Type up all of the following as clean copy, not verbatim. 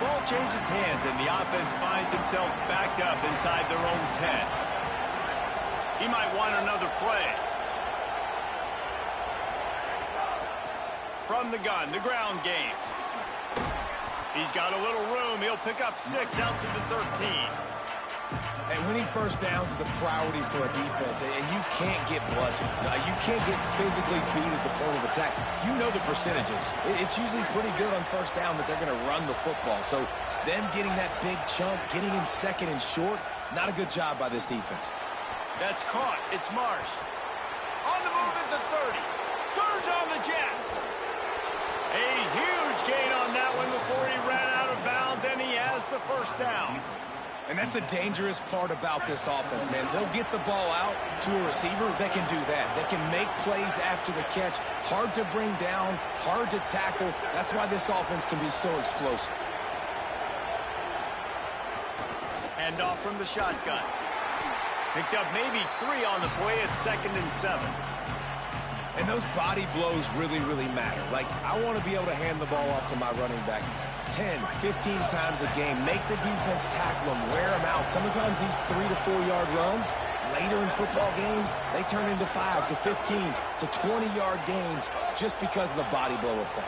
Ball changes hands, and the offense finds themselves backed up inside their own 10. He might want another play. From the gun, the ground game. He's got a little room. He'll pick up 6 out to the 13. And winning first downs is a priority for a defense, and you can't get bludgeoned. You can't get physically beat at the point of attack. You know the percentages. It's usually pretty good on first down that they're going to run the football. So them getting that big chunk, getting in second and short, not a good job by this defense. That's caught. It's Marsh. On the move at the 30. Turns on the Jets. A huge gain on that one before he ran out of bounds, and he has the first down. And that's the dangerous part about this offense, man. They'll get the ball out to a receiver. They can do that. They can make plays after the catch. Hard to bring down, hard to tackle. That's why this offense can be so explosive. Hand off from the shotgun. Picked up maybe 3 on the play at 2nd and 7. And those body blows really, really matter. Like, I want to be able to hand the ball off to my running back 10, 15 times a game. Make the defense tackle them, wear them out. Sometimes these 3 to 4 yard runs, later in football games, they turn into 5 to 15 to 20 yard gains just because of the body blow effect.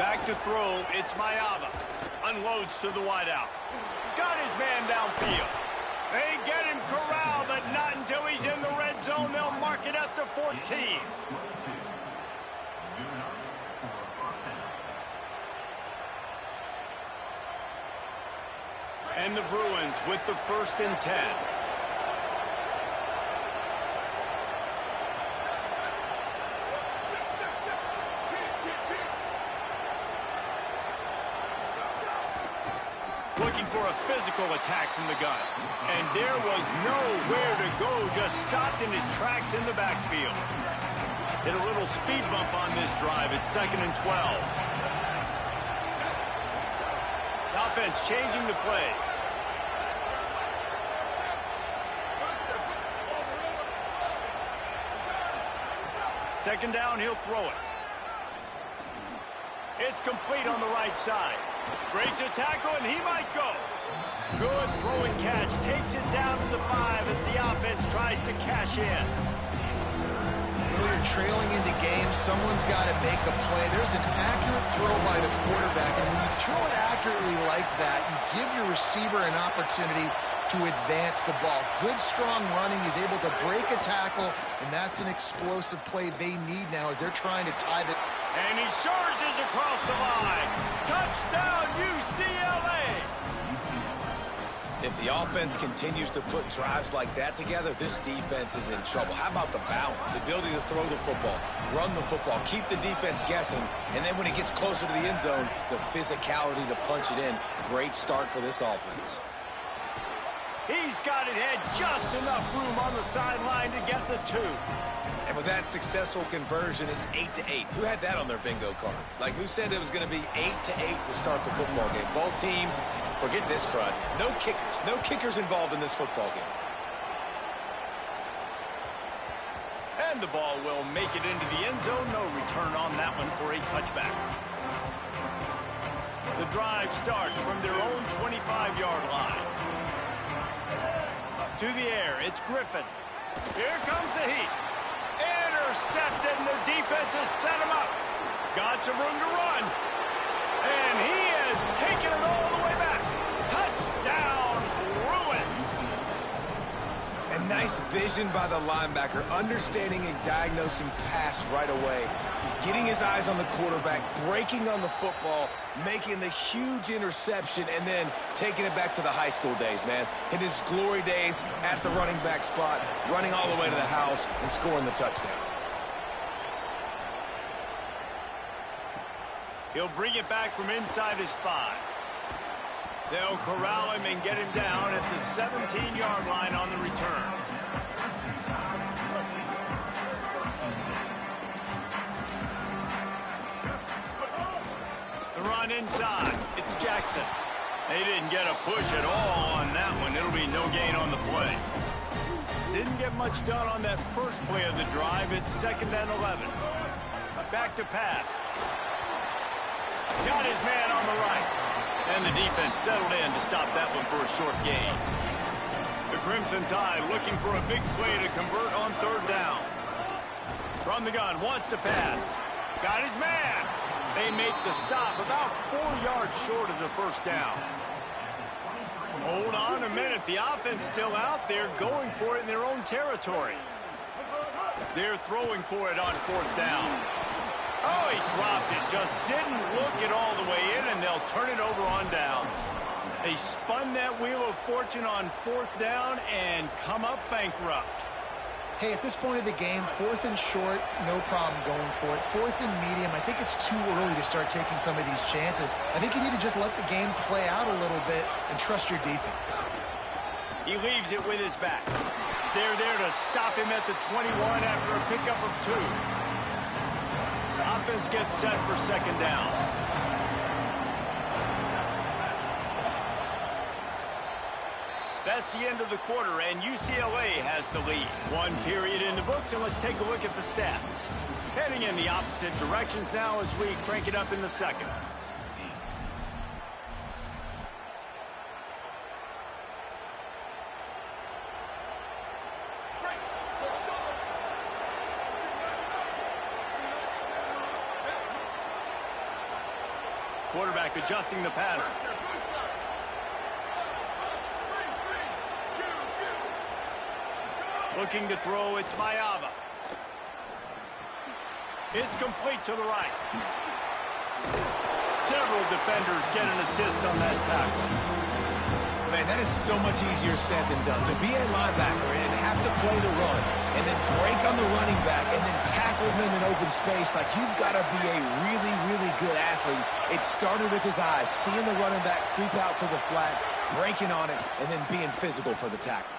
Back to throw, it's Mayava. Unloads to the wideout. Got his man downfield. They get him corralled, but not until he's in the red zone. They'll mark it at the 14. And the Bruins with the 1st and 10. Looking for a physical attack from the gun. And there was nowhere to go, just stopped in his tracks in the backfield. Hit a little speed bump on this drive. It's 2nd and 12. The offense changing the play. Second down, he'll throw it. It's complete on the right side. Breaks a tackle, and he might go. Good throw and catch. Takes it down to the 5 as the offense tries to cash in. When you're trailing into games, someone's got to make a play. There's an accurate throw by the quarterback, and when you throw it accurately like that, you give your receiver an opportunity to advance the ball. Good, strong running. He's able to break a tackle, and that's an explosive play they need now as they're trying to tie the... And he surges across the line. Touchdown, UCLA! If the offense continues to put drives like that together, this defense is in trouble. How about the balance, the ability to throw the football, run the football, keep the defense guessing, and then when it gets closer to the end zone, the physicality to punch it in. Great start for this offense. He's got it, had just enough room on the sideline to get the 2. And with that successful conversion, it's 8-8. Who had that on their bingo card? Like, who said it was going to be 8-8 to start the football game? Both teams, forget this crud. No kickers. No kickers involved in this football game. And the ball will make it into the end zone. No return on that one for a touchback. The drive starts from their own 25-yard line. To the air, it's Griffin. Here comes the heat. Intercepted, and the defense has set him up. Got some room to run. And he has taken it all the way back. Touchdown, Bruins. And nice vision by the linebacker, understanding and diagnosing pass right away. Getting his eyes on the quarterback, breaking on the football, making the huge interception, and then taking it back to the high school days, man. In his glory days at the running back spot, running all the way to the house and scoring the touchdown. He'll bring it back from inside his 5. They'll corral him and get him down at the 17-yard line on the return. The run inside. It's Jackson. They didn't get a push at all on that one. It'll be no gain on the play. Didn't get much done on that first play of the drive. It's 2nd and 11. Back to pass. Got his man on the right. And the defense settled in to stop that one for a short gain. The Crimson Tide looking for a big play to convert on third down. From the gun, wants to pass. Got his man. They make the stop about 4 yards short of the first down. Hold on a minute. The offense still out there going for it in their own territory. They're throwing for it on fourth down. Oh, he dropped it. Just didn't look it all the way in, and they'll turn it over on downs. They spun that wheel of fortune on fourth down and come up bankrupt. Hey, at this point of the game, fourth and short, no problem going for it. Fourth and medium, I think it's too early to start taking some of these chances. I think you need to just let the game play out a little bit and trust your defense. He leaves it with his back. They're there to stop him at the 21 after a pickup of 2. The offense gets set for second down. That's the end of the quarter, and UCLA has the lead. 1 period in the books, and let's take a look at the stats. Heading in the opposite directions now as we crank it up in the second. Quarterback adjusting the pattern. Looking to throw, it's Mayava. It's complete to the right. Several defenders get an assist on that tackle. Man, that is so much easier said than done. To be a linebacker and have to play the run and then break on the running back and then tackle him in open space, like you've got to be a really, really good athlete. It started with his eyes, seeing the running back creep out to the flat, breaking on it, and then being physical for the tackle.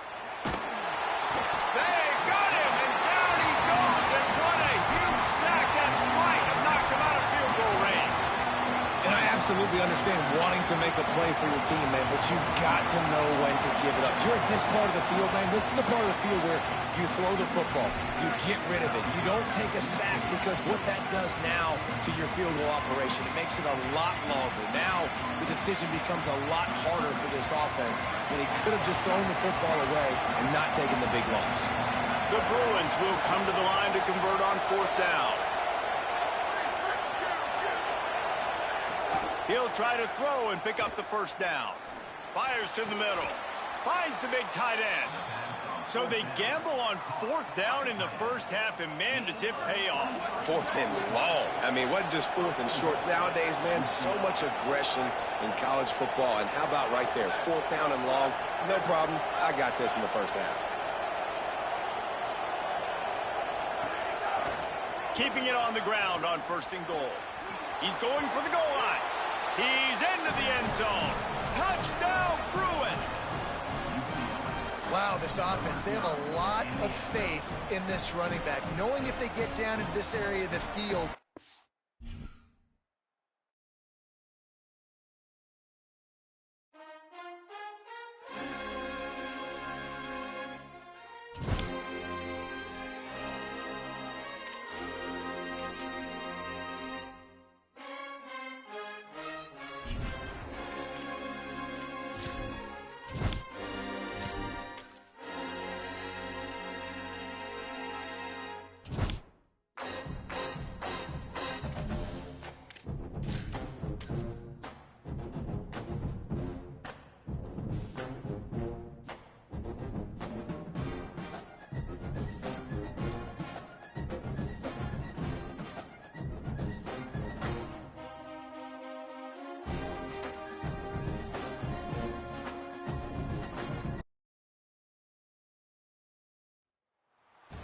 They got him, and down he goes, and what a huge sack that might have knocked him out of field goal range. And I absolutely understand wanting to make a play for your team, man, but you've got to know when to give it up. You're at this part of the field, man. This is the part of the field where you throw the football. You get rid of it. You don't take a sack, because what that does now to your field goal operation, it makes it a lot longer. Now the decision becomes a lot harder for this offense when he could have just thrown the football away and not taken the big loss. The Bruins will come to the line to convert on fourth down. He'll try to throw and pick up the first down. Fires to the middle. Finds the big tight end. So they gamble on fourth down in the first half, and man, does it pay off. Fourth and long. I mean, what just fourth and short? Nowadays, man, so much aggression in college football. And how about right there? Fourth down and long. No problem. I got this in the first half. Keeping it on the ground on first and goal. He's going for the goal line. He's into the end zone. Touchdown, Bruins. Wow, this offense, they have a lot of faith in this running back, knowing if they get down in this area of the field.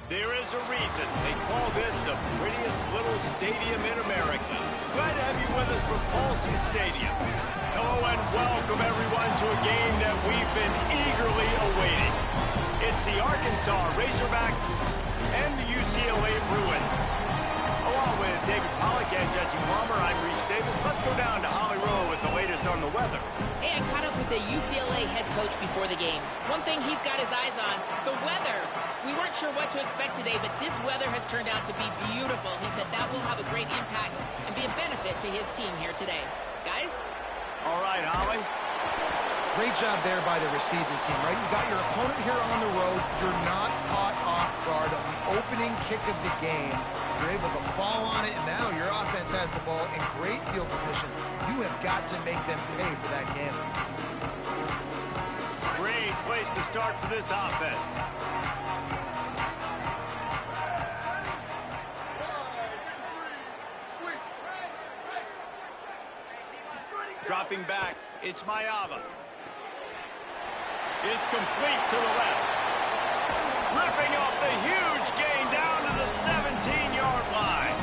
There is a reason they call this the prettiest little stadium in America. Glad to have you with us from Paulson Stadium. Hello and welcome everyone to a game that we've been eagerly awaiting. It's the Arkansas Razorbacks and the UCLA Bruins. Along with David Pollack and Jesse Palmer, I'm Reese Davis. Let's go down to Holly Rowe with the latest on the weather. Hey, I caught up with the UCLA head coach before the game. One thing he's got his eyes on, the weather. We weren't sure what to expect today, but this weather has turned out to be beautiful. He said that will have a great impact and be a benefit to his team here today. Guys? All right, Great job there by the receiving team, right? You got your opponent here on the road. You're not caught off guard on the opening kick of the game. You're able to fall on it, and now your offense has the ball in great field position. You have got to make them pay for that gamble. Great place to start for this offense. Dropping back, it's Maeva. It's complete to the left. Ripping off the huge gain down to the 17-yard line.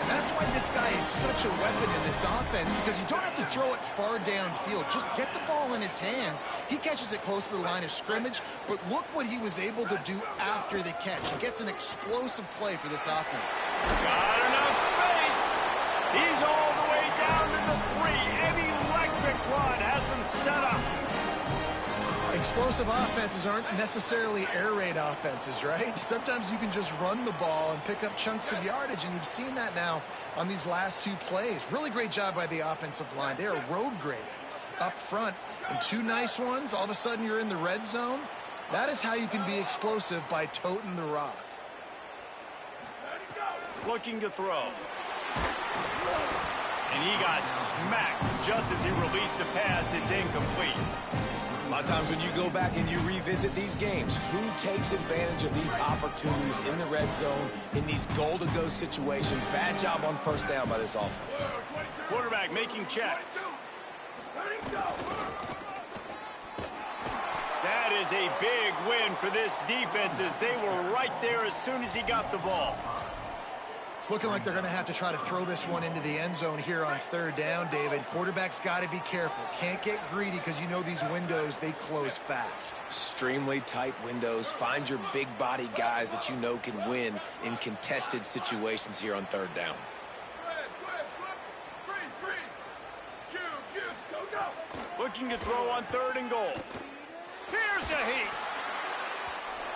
And that's why this guy is such a weapon in this offense, because you don't have to throw it far downfield. Just get the ball in his hands. He catches it close to the line of scrimmage, but look what he was able to do after the catch. He gets an explosive play for this offense. Got enough space. He's all the way down to the 3. An electric run has him set up. Explosive offenses aren't necessarily air raid offenses, right? Sometimes you can just run the ball and pick up chunks of yardage, and you've seen that now on these last 2 plays. Really great job by the offensive line. They are road grading up front. And 2 nice ones, all of a sudden you're in the red zone. That is how you can be explosive, by toting the rock. Looking to throw. And he got smacked just as he released the pass. It's incomplete. A lot of times when you go back and you revisit these games, who takes advantage of these opportunities in the red zone, in these goal-to-go situations? Bad job on first down by this offense. Quarterback making checks. That is a big win for this defense, as they were right there as soon as he got the ball. It's looking like they're going to have to try to throw this one into the end zone here on third down, David. Quarterback's got to be careful. Can't get greedy, because you know these windows, they close fast. Extremely tight windows. Find your big body guys that you know can win in contested situations here on third down. Looking to throw on 3rd and goal. Here's a heat.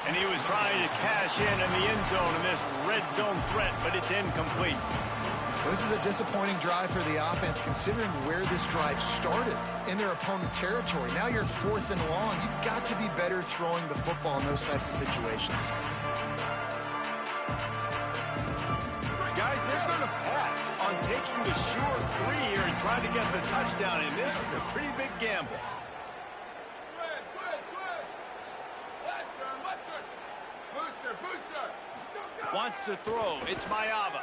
And he was trying to cash in the end zone in this red zone threat, but it's incomplete. Well, this is a disappointing drive for the offense, considering where this drive started, in their opponent territory. Now you're 4th and long. You've got to be better throwing the football in those types of situations. Guys, they're going to pass on taking the sure 3 here and trying to get the touchdown, and this is a pretty big gamble. Wants to throw. It's Maeva.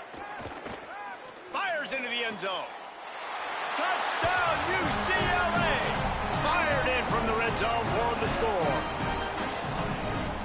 Fires into the end zone. Touchdown, UCLA! Fired in from the red zone for the score.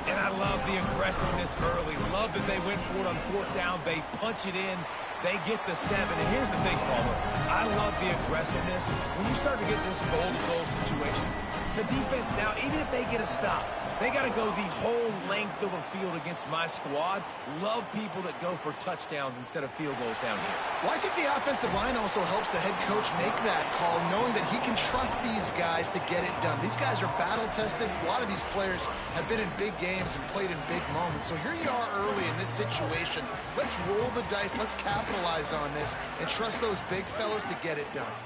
And I love the aggressiveness early. Love that they went for it on 4th down. They punch it in. They get the 7. And here's the thing, Palmer. I love the aggressiveness. When you start to get this goal-to-goal situations, the defense now, even if they get a stop, they got to go the whole length of a field against my squad. Love people that go for touchdowns instead of field goals down here. Well, I think the offensive line also helps the head coach make that call, knowing that he can trust these guys to get it done. These guys are battle-tested. A lot of these players have been in big games and played in big moments. So here you are early in this situation. Let's roll the dice. Let's capitalize on this and trust those big fellas to get it done.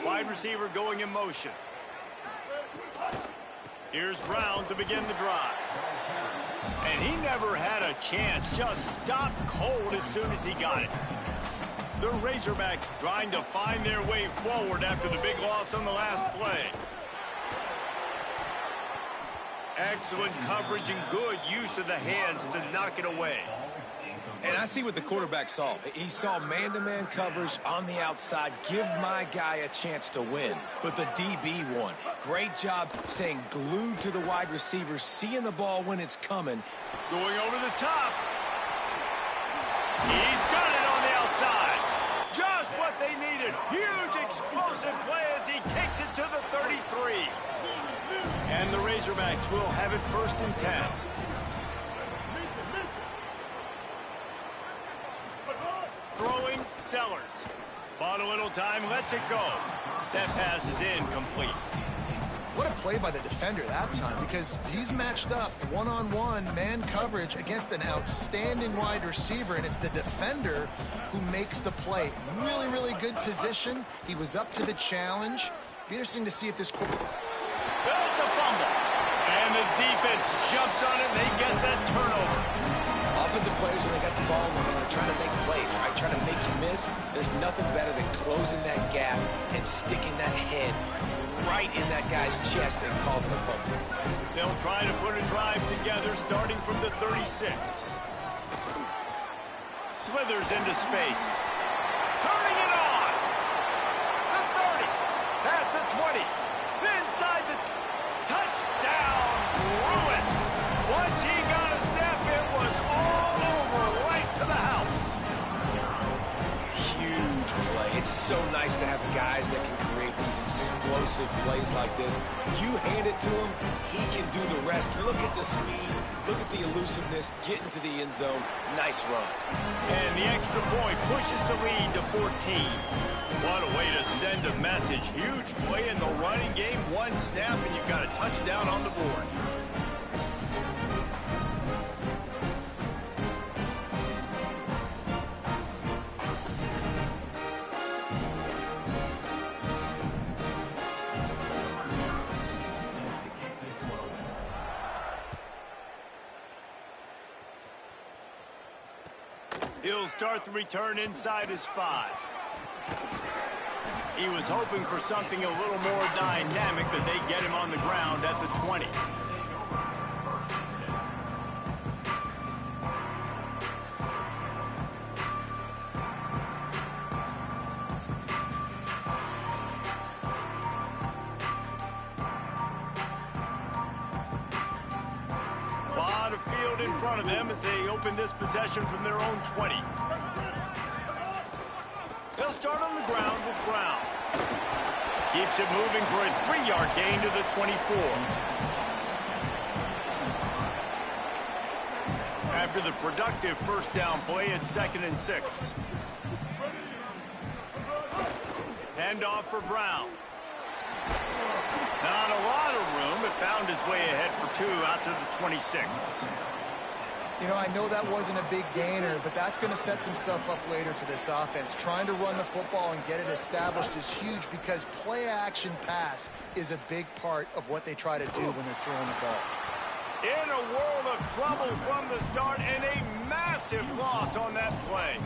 Wide receiver going in motion. Here's Brown to begin the drive. And he never had a chance. Just stopped cold as soon as he got it. The Razorbacks trying to find their way forward after the big loss on the last play. Excellent coverage and good use of the hands to knock it away. And I see what the quarterback saw. He saw man-to-man coverage on the outside. Give my guy a chance to win. But the DB won. Great job staying glued to the wide receiver, seeing the ball when it's coming. Going over the top. He's got it on the outside. Just what they needed. Huge explosive play as he takes it to the 33. And the Razorbacks will have it 1st and 10. Throwing Sellers. Bought a little time, lets it go. That pass is incomplete. What a play by the defender that time, because he's matched up one-on-one man coverage against an outstanding wide receiver, and it's the defender who makes the play. Really, really good position. He was up to the challenge. Be interesting to see if this... It's a fumble. And the defense jumps on it, and they get that turnover. Offensive players, when they got the ball in the hand, are trying to make plays, right? Trying to make you miss. There's nothing better than closing that gap and sticking that head right in that guy's chest and causing a fumble. They'll try to put a drive together starting from the 36. Slithers into space. Turning it on. The 30. Past the 20. Inside the touchdown. Bruins. Once he got a step, it was all over right to the house. Huge play. It's so nice to have guys that can create these explosive plays like this. You hand it to him, he can do the rest. Look at the speed. Look at the elusiveness. Get into the end zone. Nice run. And the extra point pushes the lead to 14. What a way to send a message. Huge play in the running game. One snap, and you've got a touchdown on the board. He'll start the return inside his 5. He was hoping for something a little more dynamic, but they get him on the ground at the 20. Lot of field in front of them as they open this possession from their own 20. They'll start on the ground with Brown. Keeps it moving for a 3-yard gain to the 24. After the productive first down play, it's 2nd and 6. Handoff for Brown. Not a lot of room, but found his way ahead for 2 out to the 26. You know, I know that wasn't a big gainer, but that's going to set some stuff up later for this offense. Trying to run the football and get it established is huge because play-action pass is a big part of what they try to do when they're throwing the ball. In a world of trouble from the start and a massive loss on that play.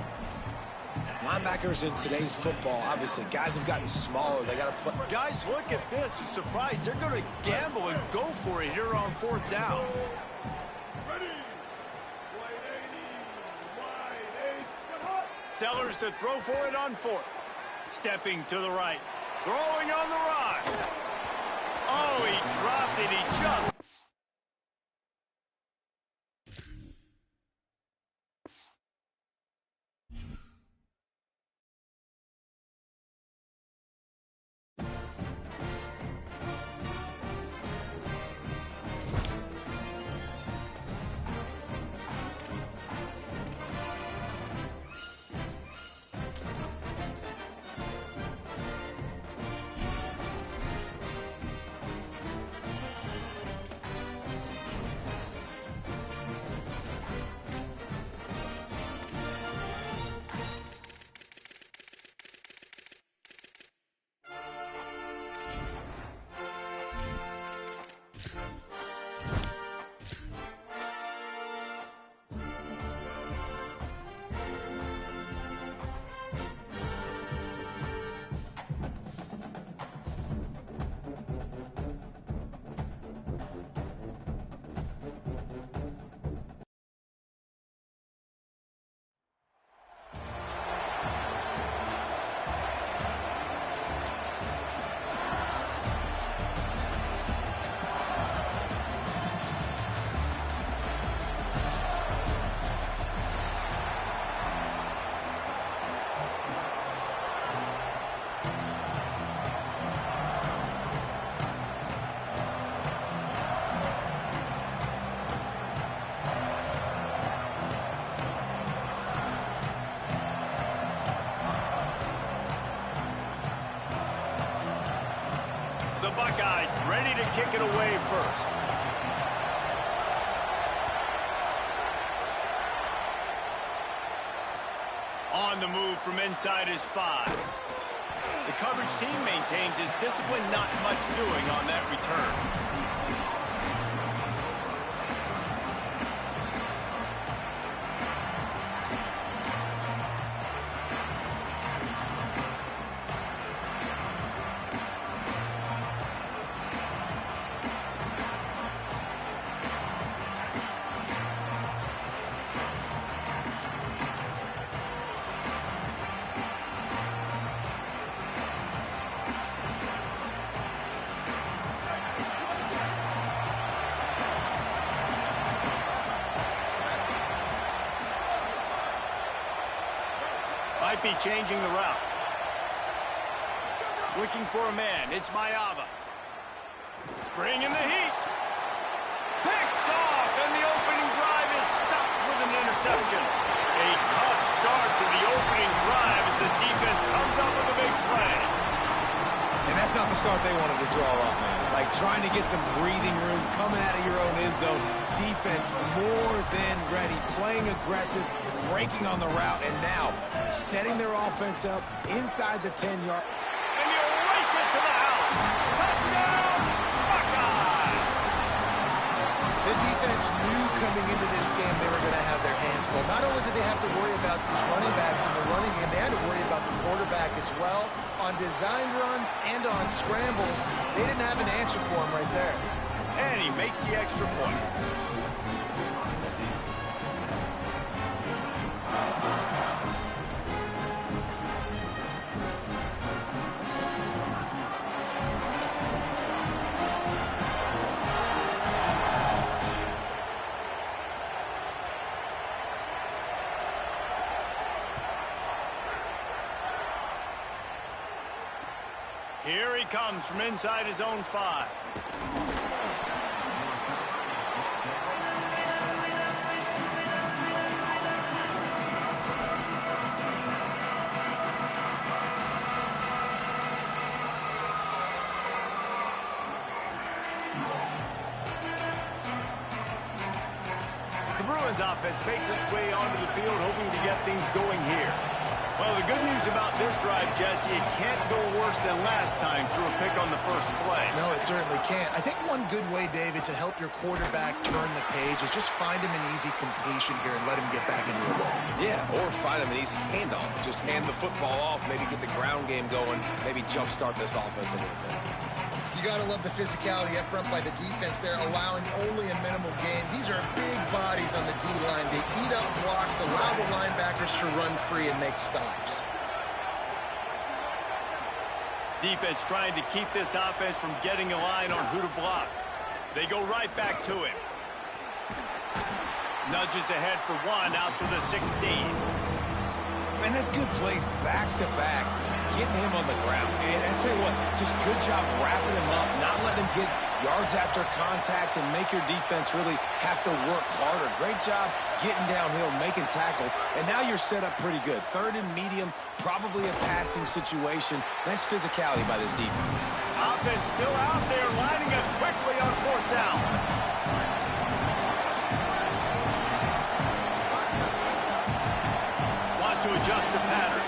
Linebackers in today's football, obviously, guys have gotten smaller. They got to play. Guys, look at this. I'm surprised. They're going to gamble and go for it here on 4th down. Sellers to throw for it on 4th. Stepping to the right. Throwing on the run. Oh, he dropped it. He just... The Buckeyes ready to kick it away first. On the move from inside his 5. The coverage team maintains his discipline, not much doing on that return. Might be changing the route. Looking for a man. It's Mayava. Bringing the heat. Picked off, and the opening drive is stopped with an interception. A tough start to the opening drive as the defense comes up with a big play. And that's not the start they wanted to draw up, man. Like trying to get some breathing room, coming out of your own end zone. Defense more than ready, playing aggressive, breaking on the route, and now setting their offense up inside the 10-yard. And you race it to the house. Touchdown, Buckeye! The defense knew coming into this game they were going to have their hands full. Not only did they have to worry about these running backs in the running game, they had to worry about the quarterback as well. On designed runs and on scrambles, they didn't have an answer for him right there. And he makes the extra point. Here he comes from inside his own 5. The Bruins offense makes its way onto the field, hoping to get things going here. Well, the good news about this drive, Jesse, it can't go worse than last time through a pick on the first play. No, it certainly can't. I think one good way, David, to help your quarterback turn the page is just find him an easy completion here and let him get back into a role. Yeah, or find him an easy handoff. Just hand the football off, maybe get the ground game going, maybe jumpstart this offense a little bit. You got to love the physicality up front by the defense there, allowing only a minimal gain. These are big bodies on the D-line. They eat up blocks, allow the linebackers to run free and make stops. Defense trying to keep this offense from getting a line on who to block. They go right back to him. Nudges ahead for 1 out to the 16. Man, that's good plays back-to-back, getting him on the ground. And I tell you what, just good job wrapping him up, not letting him get yards after contact and make your defense really have to work harder. Great job getting downhill, making tackles, and now you're set up pretty good. 3rd and medium, probably a passing situation. Nice physicality by this defense. Offense still out there, lining up quickly on 4th down. To adjust the pattern.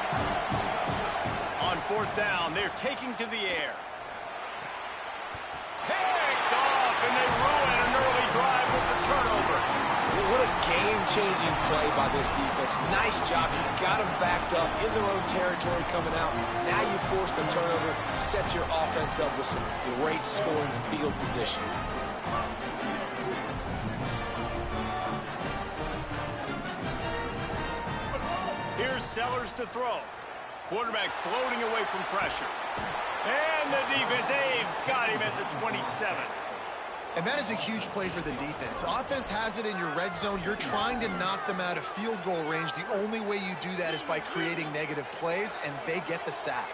On 4th down, they're taking to the air. Picked off, and they ruin an early drive with the turnover. What a game-changing play by this defense. Nice job. You got them backed up in their own territory coming out. Now you force the turnover, set your offense up with some great scoring field position. Here's Sellers to throw. Quarterback floating away from pressure. And the defense, they've got him at the 27. And that is a huge play for the defense. Offense has it in your red zone. You're trying to knock them out of field goal range. The only way you do that is by creating negative plays, and they get the sack.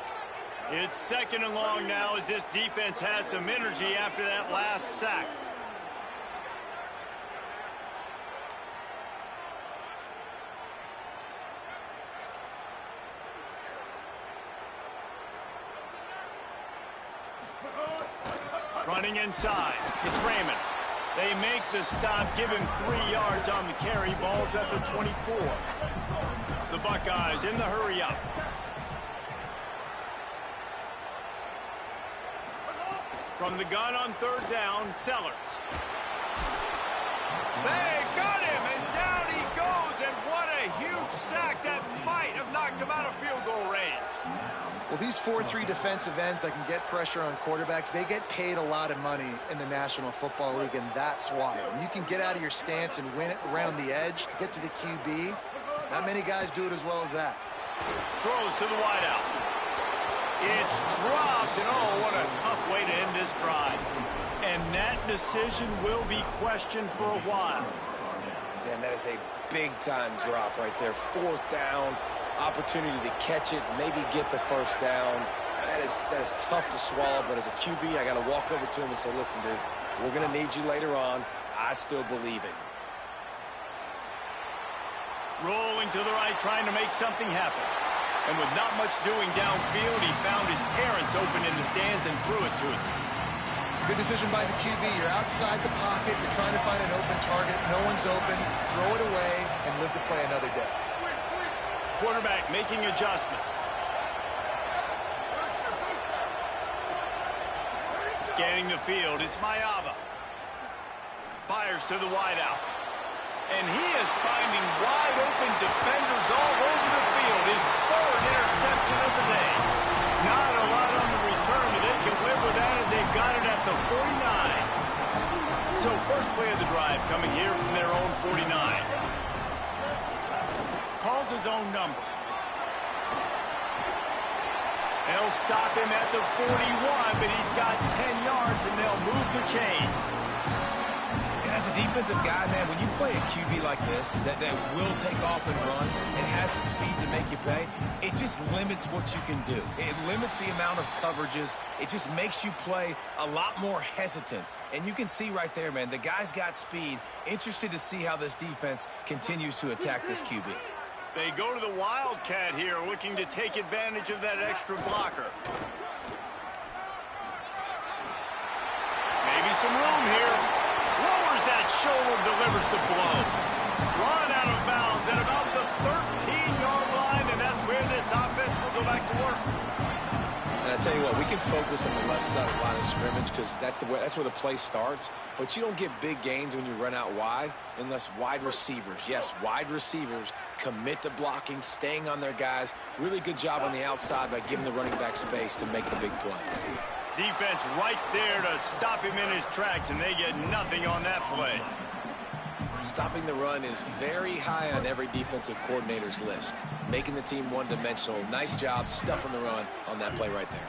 It's 2nd and long now as this defense has some energy after that last sack. Running inside, it's Raymond. They make the stop, give him 3 yards on the carry. Ball's at the 24. The Buckeyes in the hurry up. From the gun on third down, Sellers. They got him, and down he goes, and what a huge sack that might have knocked him out of field goal range. Well, these 4-3 defensive ends that can get pressure on quarterbacks, they get paid a lot of money in the National Football League, and that's why. When you can get out of your stance and win it around the edge to get to the QB, not many guys do it as well as that. Throws to the wideout. It's dropped, and oh, what a tough way to end this drive. And that decision will be questioned for a while. Man, that is a big-time drop right there. Fourth down, opportunity to catch it, maybe get the first down. That is tough to swallow, but as a QB, I got to walk over to him and say, listen, dude, we're going to need you later on. I still believe in you. Rolling to the right, trying to make something happen. And with not much doing downfield, he found his parents open in the stands and threw it to him. Good decision by the QB. You're outside the pocket. You're trying to find an open target. No one's open. Throw it away and live to play another day. Quarterback making adjustments. Scanning the field, it's Mayava. Fires to the wideout. And he is finding wide-open defenders all over the field. His third interception of the day. Not a lot on the return, but they can live with that as they've got it at the 49. So first play of the drive coming here from their own 49. Calls his own number. They'll stop him at the 41, but he's got 10 yards, and they'll move the chains. And as a defensive guy, man, when you play a QB like this that will take off and run and has the speed to make you pay, it just limits what you can do. It limits the amount of coverages. It just makes you play a lot more hesitant. And you can see right there, man, the guy's got speed. Interested to see how this defense continues to attack this QB. They go to the Wildcat here, looking to take advantage of that extra blocker. Maybe some room here. Lowers that shoulder, delivers the blow. Run out of bounds at about the 13-yard line, and that's where this offense will go back to work. And I tell you what, we can focus on the left side of the line of scrimmage because that's where the play starts. But you don't get big gains when you run out wide unless wide receivers, yes, wide receivers, commit to blocking, staying on their guys. Really good job on the outside by giving the running back space to make the big play. Defense right there to stop him in his tracks, and they get nothing on that play. Stopping the run is very high on every defensive coordinator's list. Making the team one-dimensional. Nice job stuffing the run on that play right there.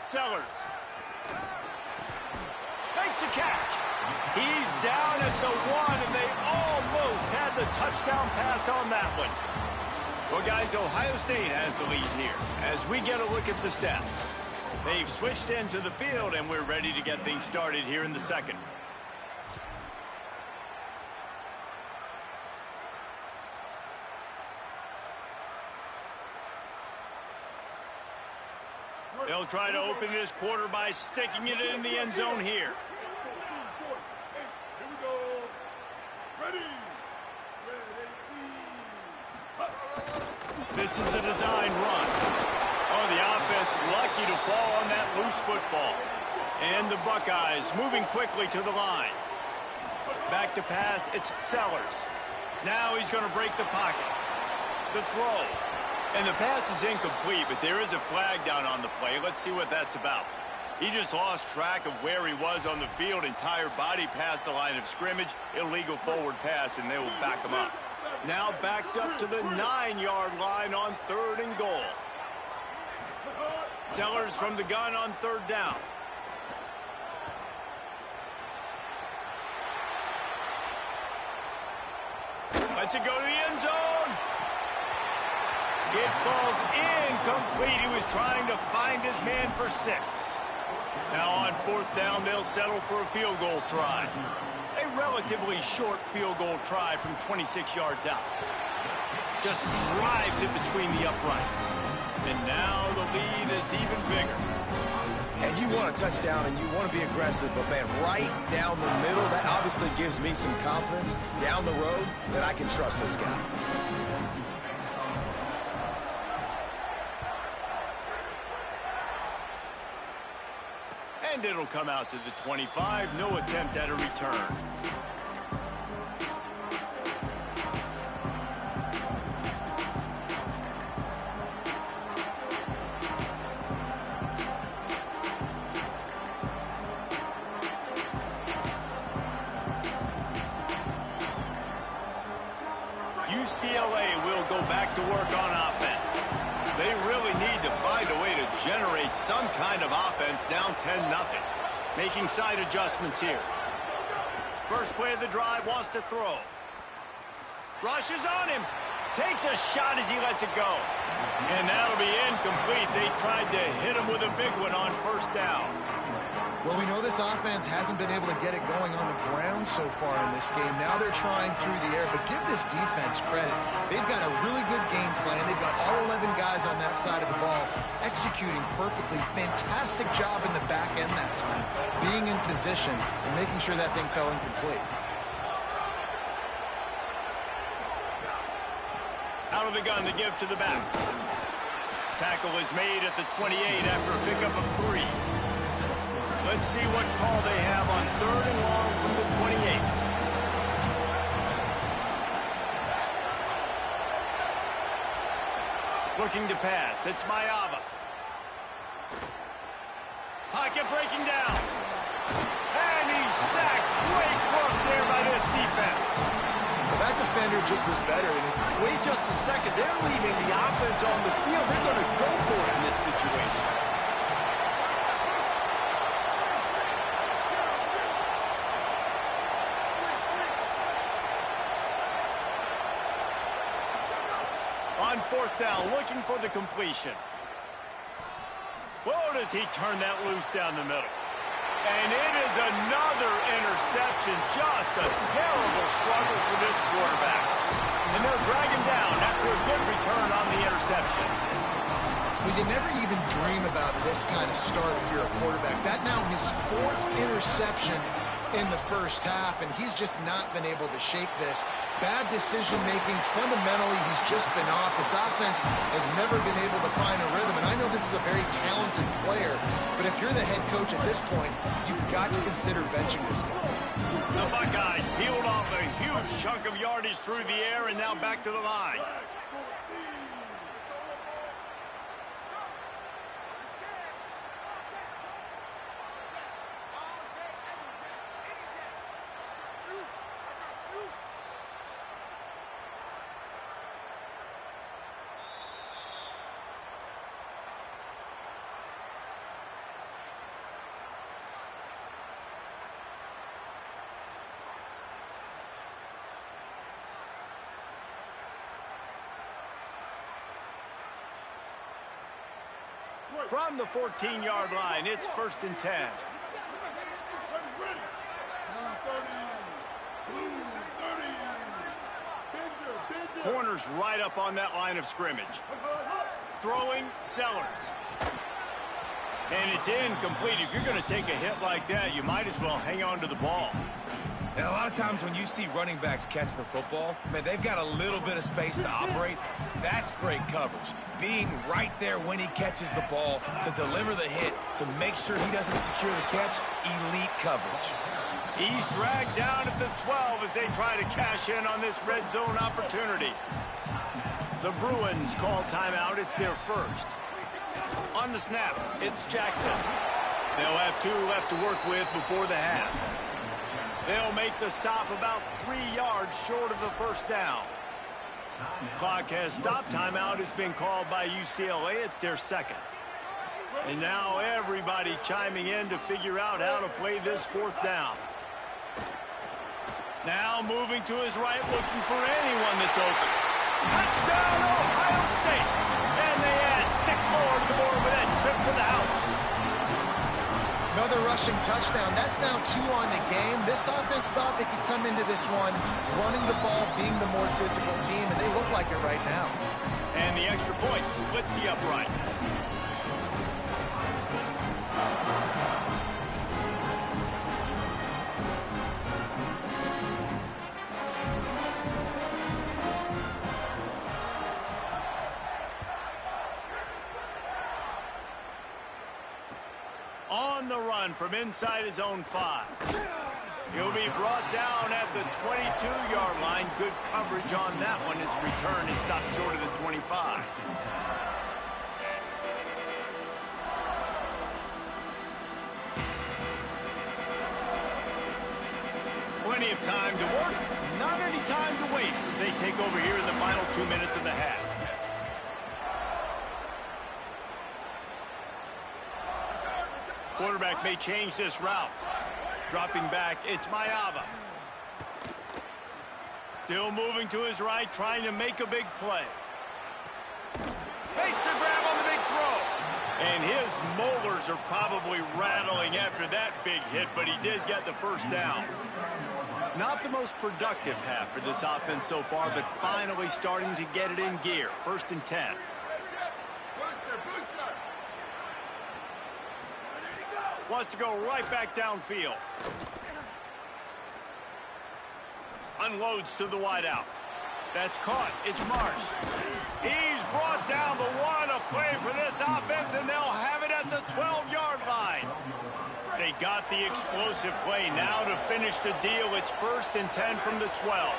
Sellers makes a catch. He's down at the 1, and they almost had the touchdown pass on that one. Well, guys, Ohio State has the lead here as we get a look at the stats. They've switched ends of the field, and we're ready to get things started here in the second. They'll try to open this quarter by sticking it in the end zone here. This is a design run. Oh, the offense lucky to fall on that loose football. And the Buckeyes moving quickly to the line. Back to pass, it's Sellers. Now he's going to break the pocket. The throw. And the pass is incomplete, but there is a flag down on the play. Let's see what that's about. He just lost track of where he was on the field. Entire body past the line of scrimmage. Illegal forward pass, and they will back him up. Now backed up to the 9-yard line on 3rd and goal. Sellers from the gun on 3rd down. Lets it go to the end zone. It falls incomplete. He was trying to find his man for 6. Now on 4th down, they'll settle for a field goal try. A relatively short field goal try from 26 yards out. Just drives it between the uprights. And now the lead is even bigger. And you want a touchdown and you want to be aggressive, but man, right down the middle, that obviously gives me some confidence down the road that I can trust this guy. And it'll come out to the 25. No attempt at a return. UCLA will go back to work on offense. They really need to find a way to generate some kind of offense down 10-0. Making side adjustments here. First play of the drive, wants to throw. Rushes on him. Takes a shot as he lets it go. And that'll be incomplete. They tried to hit him with a big one on first down. Well, we know this offense hasn't been able to get it going on the ground so far in this game. Now they're trying through the air, but give this defense credit. They've got a really good game plan. They've got all 11 guys on that side of the ball executing perfectly. Fantastic job in the back end that time, being in position and making sure that thing fell incomplete. Out of the gun to give to the back. Tackle is made at the 28 after a pickup of 3. Let's see what call they have on 3rd and long from the 28. Looking to pass. It's Mayava. Pocket breaking down. And he's sacked. Great work there by this defense. Well, that defender just was better. Wait just a second. They're leaving the offense on the field. They're going to go for it in this situation. On 4th down, looking for the completion. Whoa, does he turn that loose down the middle. And it is another interception. Just a terrible struggle for this quarterback. And they'll drag him down after a good return on the interception. Well, you never even dream about this kind of start if you're a quarterback. That now his 4th interception in the first half, and he's just not been able to shake this. Bad decision-making. Fundamentally, he's just been off. This offense has never been able to find a rhythm, and I know this is a very talented player, but if you're the head coach at this point, you've got to consider benching this guy. The Buckeyes peeled off a huge chunk of yardage through the air and now back to the line. From the 14-yard line, it's 1st and 10. Corners right up on that line of scrimmage. Throwing, Sellers. And it's incomplete. If you're going to take a hit like that, you might as well hang on to the ball. And a lot of times when you see running backs catch the football, man, they've got a little bit of space to operate. That's great coverage. Being right there when he catches the ball to deliver the hit, to make sure he doesn't secure the catch, elite coverage. He's dragged down at the 12 as they try to cash in on this red zone opportunity. The Bruins call timeout. It's their first. On the snap, it's Jackson. They'll have 2 left to work with before the half. They'll make the stop about 3 yards short of the first down. Clock has stopped. Timeout has been called by UCLA. It's their second. And now everybody chiming in to figure out how to play this 4th down. Now moving to his right, looking for anyone that's open. Touchdown, Ohio State! And they add 6 more to the board with that trip to the house. Another rushing touchdown. That's now 2 on the game. This offense thought they could come into this one running the ball, being the more physical team, and they look like it right now. And the extra point splits the uprights. on the run from inside his own 5. He'll be brought down at the 22-yard line. Good coverage on that one. His return is stopped short of the 25. Plenty of time to work, not any time to waste as they take over here in the final 2 minutes of the half. Quarterback may change this route. Dropping back, it's Mayava. Still moving to his right, trying to make a big play. Makes the grab on the big throw. And his molars are probably rattling after that big hit, but he did get the first down. Not the most productive half for this offense so far, but finally starting to get it in gear. 1st and 10. Wants to go right back downfield. Unloads to the wideout. That's caught. It's Marsh. He's brought down, but what a play for this offense, and they'll have it at the 12-yard line. They got the explosive play. Now to finish the deal, it's 1st and 10 from the 12.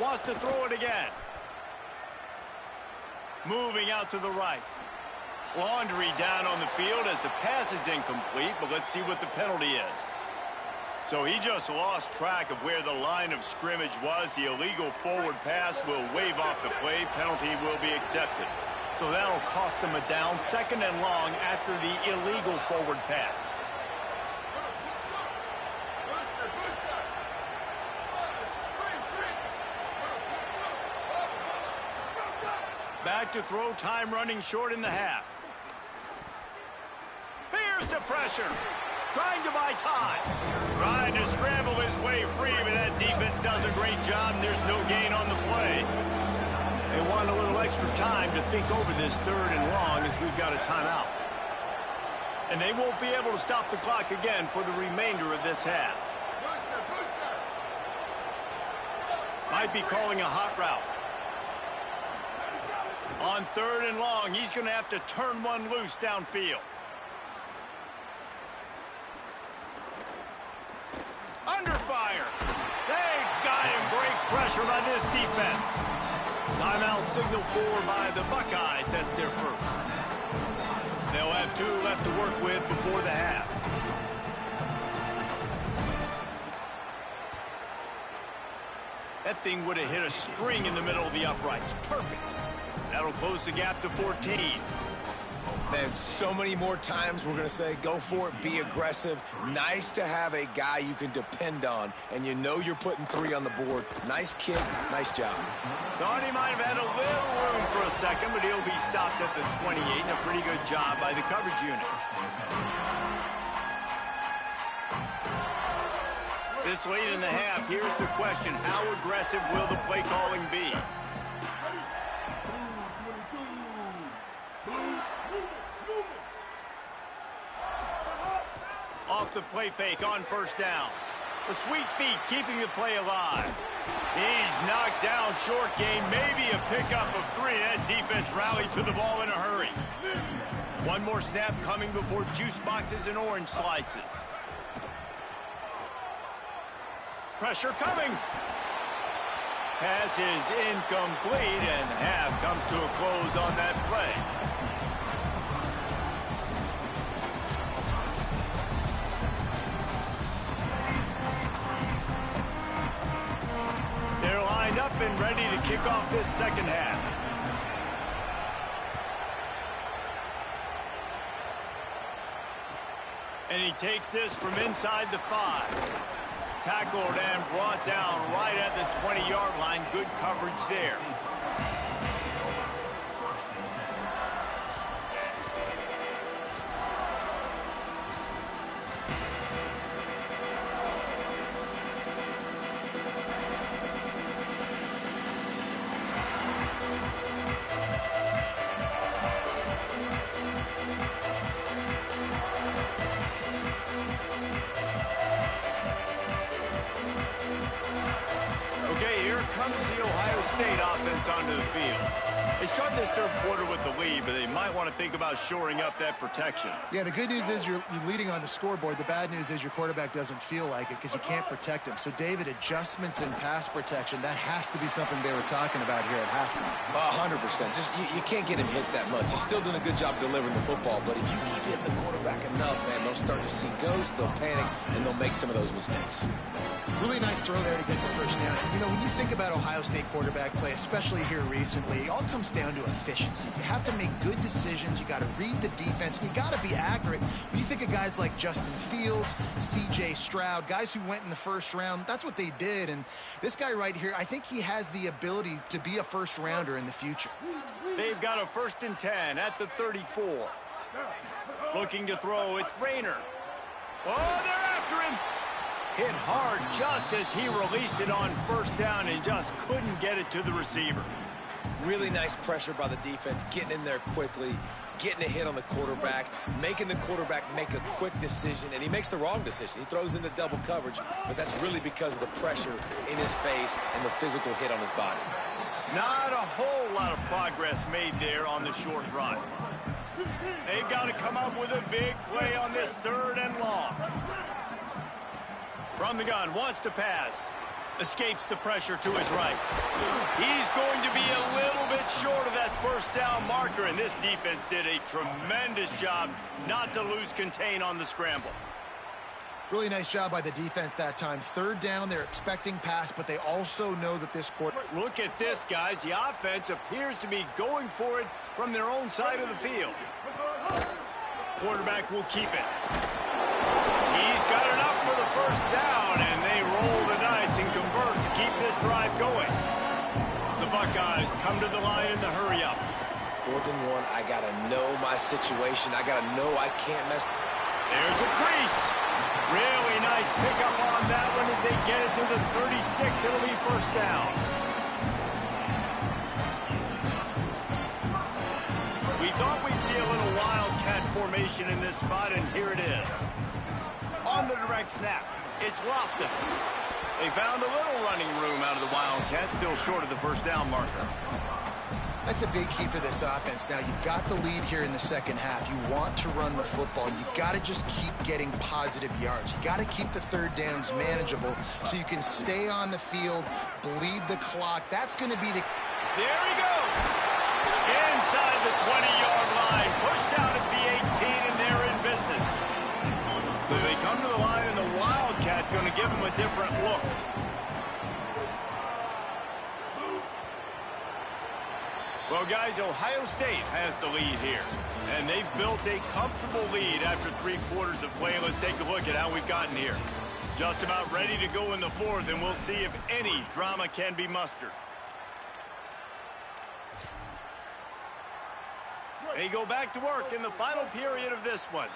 Wants to throw it again. Moving out to the right. Laundry down on the field as the pass is incomplete, but let's see what the penalty is. So he just lost track of where the line of scrimmage was. The illegal forward pass will wave off the play. Penalty will be accepted. So that'll cost them a down, 2nd and long after the illegal forward pass. Back to throw, time running short in the half. Here's the pressure. Trying to buy time. Trying to scramble his way free, but that defense does a great job, and there's no gain on the play. They want a little extra time to think over this 3rd and long as we've got a timeout. And they won't be able to stop the clock again for the remainder of this half. Might be calling a hot route. On 3rd and long, he's going to have to turn one loose downfield. Under fire. They got him. Great pressure by this defense. Timeout signal for by the Buckeyes. That's their first. They'll have 2 left to work with before the half. That thing would have hit a string in the middle of the uprights. Perfect. That'll close the gap to 14. Man, so many more times we're going to say, go for it, be aggressive. Nice to have a guy you can depend on, and you know you're putting 3 on the board. Nice kick, nice job. Thought he might have had a little room for a second, but he'll be stopped at the 28, and a pretty good job by the coverage unit. This late in the half, here's the question. How aggressive will the play calling be? Off the play fake on 1st down. The sweet feet keeping the play alive. He's knocked down short game, maybe a pickup of 3. That defense rallied to the ball in a hurry. One more snap coming before juice boxes and orange slices. Pressure coming. Pass is incomplete, and half comes to a close on that play. They're lined up and ready to kick off this 2nd half. And he takes this from inside the 5. Tackled and brought down right at the 20-yard line. Good coverage there. comes the Ohio State offense onto the field. They start this third quarter with the lead, but they might want to think about shoring up that protection. Yeah, the good news is you're leading on the scoreboard. The bad news is your quarterback doesn't feel like it because you can't protect him. So, David, adjustments in pass protection, that has to be something they were talking about here at halftime. 100%. Just you can't get him hit that much. He's still doing a good job delivering the football, but if you keep hitting the quarterback enough, man, they'll start to see ghosts, they'll panic, and they'll make some of those mistakes. Really nice throw there to get the first down. You know, when you think about Ohio State quarterback play, especially here recently, it all comes down to efficiency. You have to make good decisions. You got to read the defense, and you got to be accurate. When you think of guys like Justin Fields, C.J. Stroud, guys who went in the first round, that's what they did. And this guy right here, I think he has the ability to be a first rounder in the future. They've got a 1st and 10 at the 34. Looking to throw, it's Rayner. Oh, they're after him. Hit hard just as he released it on 1st down and just couldn't get it to the receiver. Really nice pressure by the defense, getting in there quickly, getting a hit on the quarterback, making the quarterback make a quick decision, and he makes the wrong decision. He throws into double coverage, but that's really because of the pressure in his face and the physical hit on his body. Not a whole lot of progress made there on the short run. They've got to come up with a big play on this 3rd and long. From the gun, wants to pass. Escapes the pressure to his right. He's going to be a little bit short of that 1st down marker, and this defense did a tremendous job not to lose contain on the scramble. Really nice job by the defense that time. 3rd down, they're expecting pass, but they also know that this quarter... Look at this, guys. The offense appears to be going for it from their own side of the field. Quarterback will keep it. He's got enough for the 1st down, and they roll the dice and convert to keep this drive going. The Buckeyes come to the line in the hurry-up. 4th and 1, I got to know my situation. I got to know I can't mess... There's a crease. Really nice pickup on that one as they get it to the 36. It'll be 1st down. We thought we'd see a little wildcat formation in this spot, and here it is. On the direct snap, it's Lofton. They found a little running room out of the Wildcats, still short of the 1st down marker. That's a big key for this offense. Now, you've got the lead here in the second half. You want to run the football. You got to just keep getting positive yards. You got to keep the 3rd downs manageable so you can stay on the field, bleed the clock. That's going to be the... There he goes. Inside the 20-yard line, pushed out at the 18, and they're in business. So they come to the line, and the Wildcat going to give them a different look. Well, guys, Ohio State has the lead here, and they've built a comfortable lead after 3 quarters of play. Let's take a look at how we've gotten here. Just about ready to go in the 4th, and we'll see if any drama can be mustered. They go back to work in the final period of this one.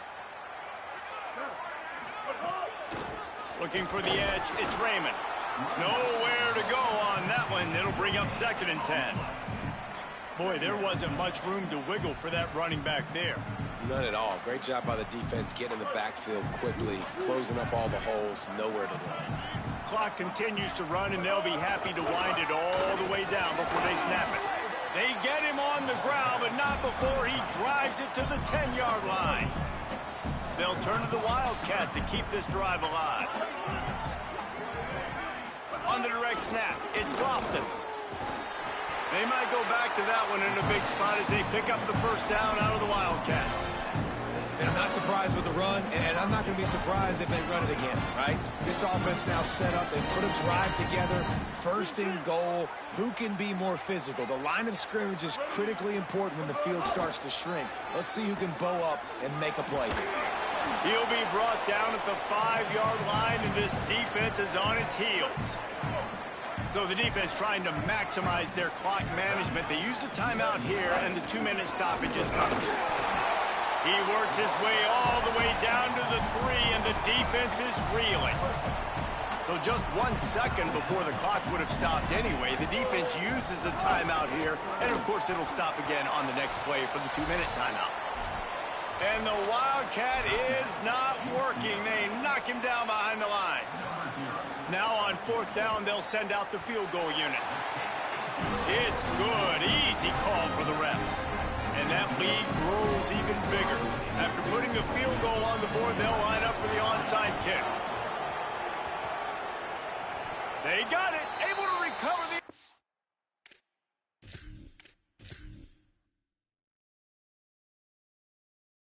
Looking for the edge, it's Raymond. Nowhere to go on that one. It'll bring up 2nd and 10. Boy, there wasn't much room to wiggle for that running back there. None at all. Great job by the defense getting in the backfield quickly, closing up all the holes, nowhere to run. Clock continues to run, and they'll be happy to wind it all the way down before they snap it. They get him on the ground, but not before he drives it to the 10-yard line. They'll turn to the Wildcat to keep this drive alive. On the direct snap, it's Lofton. They might go back to that one in a big spot as they pick up the 1st down out of the Wildcat. And I'm not surprised with the run, and I'm not going to be surprised if they run it again, right? This offense now set up. They put a drive together, 1st and goal. Who can be more physical? The line of scrimmage is critically important when the field starts to shrink. Let's see who can bow up and make a play here. He'll be brought down at the 5-yard line, and this defense is on its heels. So the defense trying to maximize their clock management. They use the timeout here, and the 2-minute stoppage is coming. He works his way all the way down to the 3, and the defense is reeling. So just 1 second before the clock would have stopped anyway, the defense uses a timeout here, and of course it'll stop again on the next play for the 2-minute timeout. And the Wildcat is not working. They knock him down behind the line. Now on 4th down, they'll send out the field goal unit. It's good. Easy call for the refs. And that lead grows even bigger. After putting the field goal on the board, they'll line up for the onside kick. They got it. Able to